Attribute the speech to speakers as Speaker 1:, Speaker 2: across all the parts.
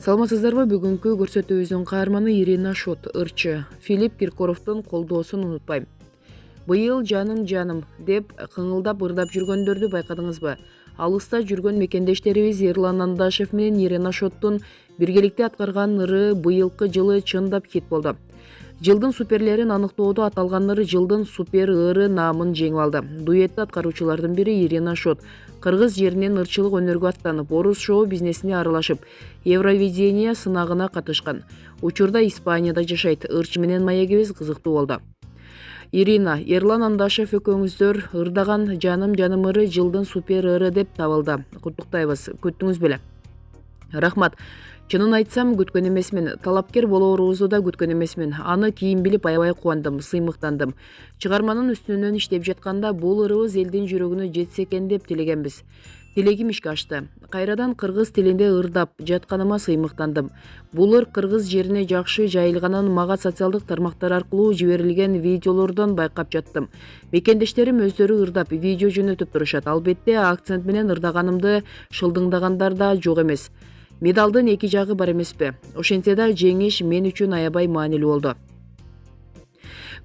Speaker 1: Саламатсыздарбы? Бүгүнкү көрсөтүүбүздүн каарманы Ирина Шот, ырчы. Филипп Киркоровдун колдоосун унутпайм. Быйыл жаным деп кыңылдап ырдап жүргөндөрдү байкадыңызбы? Алыста жүргөн мекендештерибиз Эрлан Андашев менен Ирина Шоттун биргеликте аткарган ыры быйылкы жылы чындап хит болду. Жылдын суперлерин аныктоодо аталган ыры жылдын супер ыры наамын жеңип алды. Дуэтти аткаруучулардын бири Ирина Шот кыргыз жеринен ырчылык өнөргө аттанып, орус шоу бизнесине аралашып, Евровидение сынагына катышкан. Учурда Испанияда жашайт. Ырчы менен маегибиз кызыктуу болду. Ирина, Эрлан Андашев экөөңүздөр ырдаган жаным ыры жылдын супер ыры деп табылды. Куттуктайбыз. Күттүңүз беле? Рахмат. Чынын айтсам, күткөн эмесмин. Талапкер болоорубузду да күткөн эмесмин. Аны кийин билип аябай кубандым, сыймыктандым. Чыгарманын үстүнөн иштеп жатканда бул ырыбыз элдин жүрөгүнө жетсе экен деп тилегенбиз. Тилегим ишке ашты. Кайрадан кыргыз тилинде ырдап жатканыма сыймыктандым. Бул ыр кыргыз жерине жакшы жайылганын мага социалдык тармактар аркылуу жиберилген видеолордон байкап жаттым. Мекендештерим өздөрү ырдап, видео жөнөтүп турушат. Албетте, акцент менен ырдаганымды шылдыңдагандар да жок эмес. Медалдын эки жагы бар эмеспи? Ошентсе да жеңиш мен үчүн аябай маанилүү болду.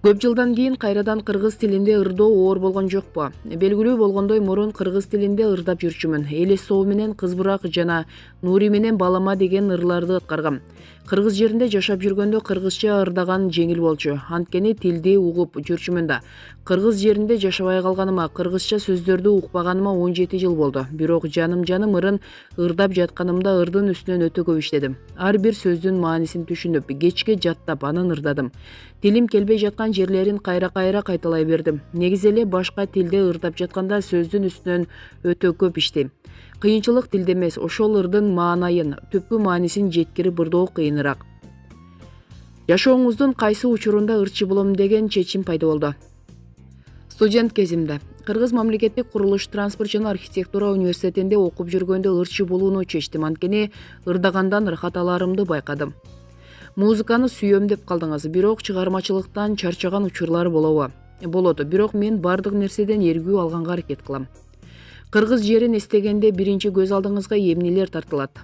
Speaker 1: Көп жылдан кийин кайрадан кыргыз тилинде ырдоо оор болгон жокпу? Белгилүү болгондой, мурун кыргыз тилинде ырдап жүрчүмүн. Элес соо менен Кыз бурак жана Нури менен Балама деген ырларды аткаргам. Кыргыз жеринде жашап жүргөндө кыргызча ырдаган жеңил болчу. Анткени тилди угуп жүрчүмүн да. Кыргыз жеринде жашабай калганыма, кыргызча сөздөрдү укпаганыма 17 жыл болду. Бирок жаным ырын ырдап жатканымда ырдын үстүнөн өтө көп иштедим. Ар бир сөздүн маанисин түшүнүп, кечке жаттап, анын ырдадым. Тилим келбей жаткан жерлерин кайра кайталай бердим. Негизи эле башка тилде ырдап жатканда сөздүн үстүнөн өтө көп иштейм. Кыйынчылык тилде эмес, ошол ырдын маанайын, түпкү маанисин жеткирип ырдоо кыйыныраак. Жашооңуздун кайсы учурунда ырчы болом деген чечим пайда болду? Студент кезимде. Кыргыз мамлекеттик курулуш, транспорт жана архитектура университетинде окуп жүргөндө ырчы болууну чечтим. Анткени ырдагандан ырахат аларымды байкадым. Музыканы сүйөм деп калдыңыз, бирок чыгармачылыктан чарчаган учурлар болобу? Болот, бирок мен бардык нерседен эргүү алганга аракет кылам. Кыргыз жерин эстегенде биринчи көз алдыңызга эмнелер тартылат?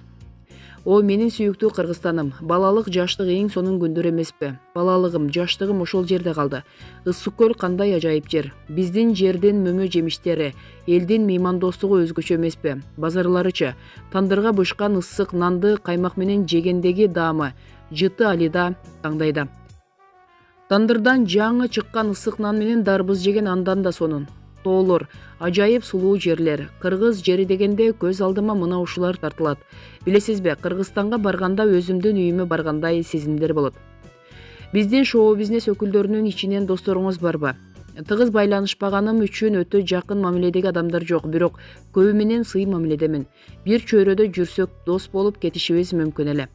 Speaker 1: О, менин сүйүктүү Кыргызстаным. Балалык, жаштык эң сонун күндөр эмеспи? Балалыгым, жаштыгым ошол жерде калды. Ысык көл кандай ажайып жер. Биздин жердин мөмө жемиштери, элдин меймандостугу өзгөчө эмеспи? Базарларычы, тандырга бышкан ысык нанды каймак менен жегендеги даамы, жыты Алида таңдайда. Тандырдан жаңы чыккан ысык нан менен дарбыз жеген андан да сонун. Тоолор, ажайып сулуу жерлер. Кыргыз жери дегенде көз алдыма мына ушулар тартылат. Билесизби, Кыргызстанга барганда өзүмдүн үйүмө баргандай сезимдер болот. Биздин шоу бизнес өкүлдөрүнүн ичинен досторуңуз барбы? Тыгыз байланышпаганым үчүн өтө жакын мамиледеги адамдар жок, бирок көбү менен сый мамиледемин. Бир чөйрөдө жүрсөк дос болуп кетишибиз мүмкүн эле.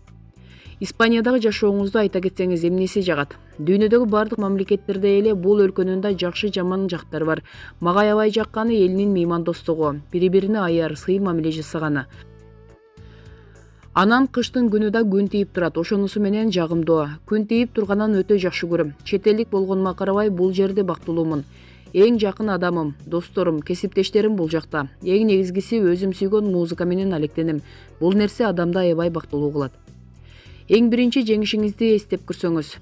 Speaker 1: Испаниядагы жашооңузду айта кетсеңиз эмнеси жагат? Дүйнөдөгү бардык мамлекеттерде эле бул өлкөнүн да жакшы жаман жактары бар. Мага аябай жакканы элинин меймандостугу, бири-бирине аяр, сый мамиле жасаганы. Анан кыштын күнү да күн тийип турат, ошонусу менен жагымдуу. Күн тийип турганын өтө жакшы көрөм. Чет элдик болгонума карабай бул жерде бактылуумун. Эң жакын адамым, досторум, кесиптештерим бул жакта. Эң негизгиси өзүм сүйгөн музыка менен алектенем. Бул нерсе адамды аябай бактылуу кылат. Эң биринчи жеңишиңизди эстеп көрсөңүз.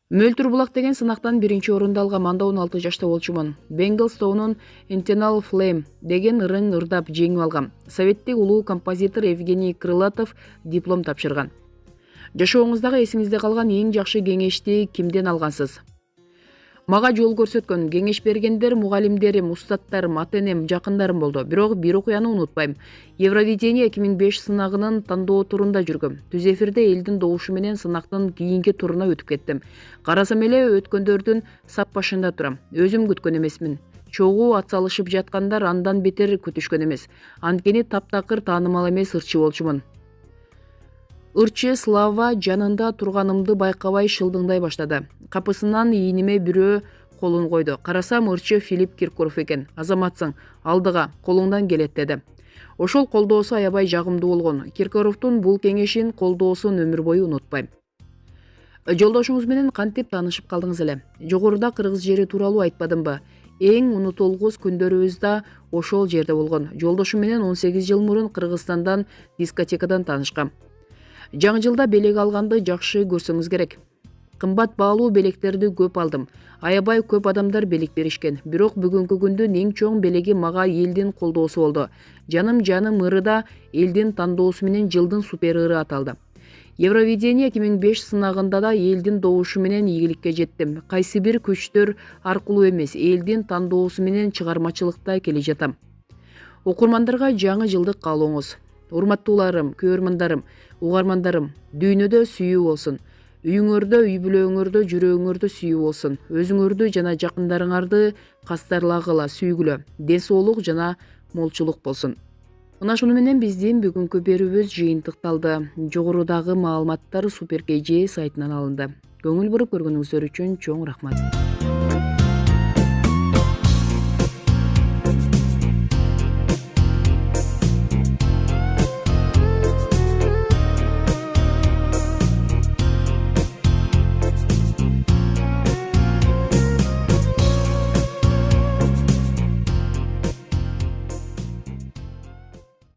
Speaker 1: Мөлтүр булак деген сынактан биринчи орунду алгам, анда 16 жашта болчумун. Бенглстоунун Internal Flame деген ырын ырдап жеңип алгам. Советтик улуу композитор Евгений Крылатов диплом тапшырган. Жашооңуздагы эсиңизде калган эң жакшы кеңешти кимден алгансыз? Мага жол көрсөткөн, кеңеш бергендер мугалимдерим, устаттарым, ата-энем, жакындарым болду. Бирок бир окуяны унутпайм. Евровидение 2005 сынагынын тандоо турунда жүргөм. Түз эфирде элдин добушу менен сынактын кийинки туруна өтүп кеттим. Карасам эле өткөндөрдүн сап башында турам. Өзүм күткөн эмесмин. Чогуу атсалышып жаткандар андан бетер күтүшкөн эмес. Анткени таптакыр таанымал эмес ырчы болчумун. Ырчы слава жанында турганымды байкабай шылдыңдай баштады. Капысынан ийниме бирөө колун койду. Карасам ырчы Филипп Киркоров экен. Азаматсың, алдыга, колуңдан келет деди. Ошол колдоосу аябай жагымдуу болгон. Киркоровдун бул кеңешин, колдоосун өмүр бою унутпайм. Жолдошуңуз менен кантип таанышып калдыңыз эле? Жогоруда кыргыз жери тууралуу айтпадымбы? Эң унутулгус күндөрүбүз да ошол жерде болгон. Жолдошум менен 18 жыл мурун Кыргызстандан дискотекадан таанышкам. Жаңы жылда белек алганды жакшы көрсөңүз керек. Кымбат баалуу белектерди көп алдым. Аябай көп адамдар белек беришкен. Бирок бүгүнкү күндүн эң чоң белеги мага элдин колдоосу болду. Жаным ырыда элдин тандоосу менен жылдын супер ыры аталды. Евровидение 2005 сынагында да элдин добушу менен ийгиликке жеттим. Кайсы бир күчтөр аркылуу эмес, элдин тандоосу менен чыгармачылыкта келе жатам. Окурмандарга жаңы жылдык каалооңуз. Урматтууларым, көрөрмандарым, угармандарым, дүйнөдө сүйүү болсун. Үйүңөрдө, үй бүлөңөрдө жүрөгүңөрдө сүйүү болсун. Өзүңөрдү жана жакындарыңарды кастарлагыла сүйгүлө. Ден соолук жана молчулук болсун. Мына шуну менен биздин бүгүнкү берүүбүз жыйынтыкталды. Жогорудагы маалыматтар Super KJ сайтынан алынды. Көңүл буруп көргөнүңүздөр үчүн чоң рахмат.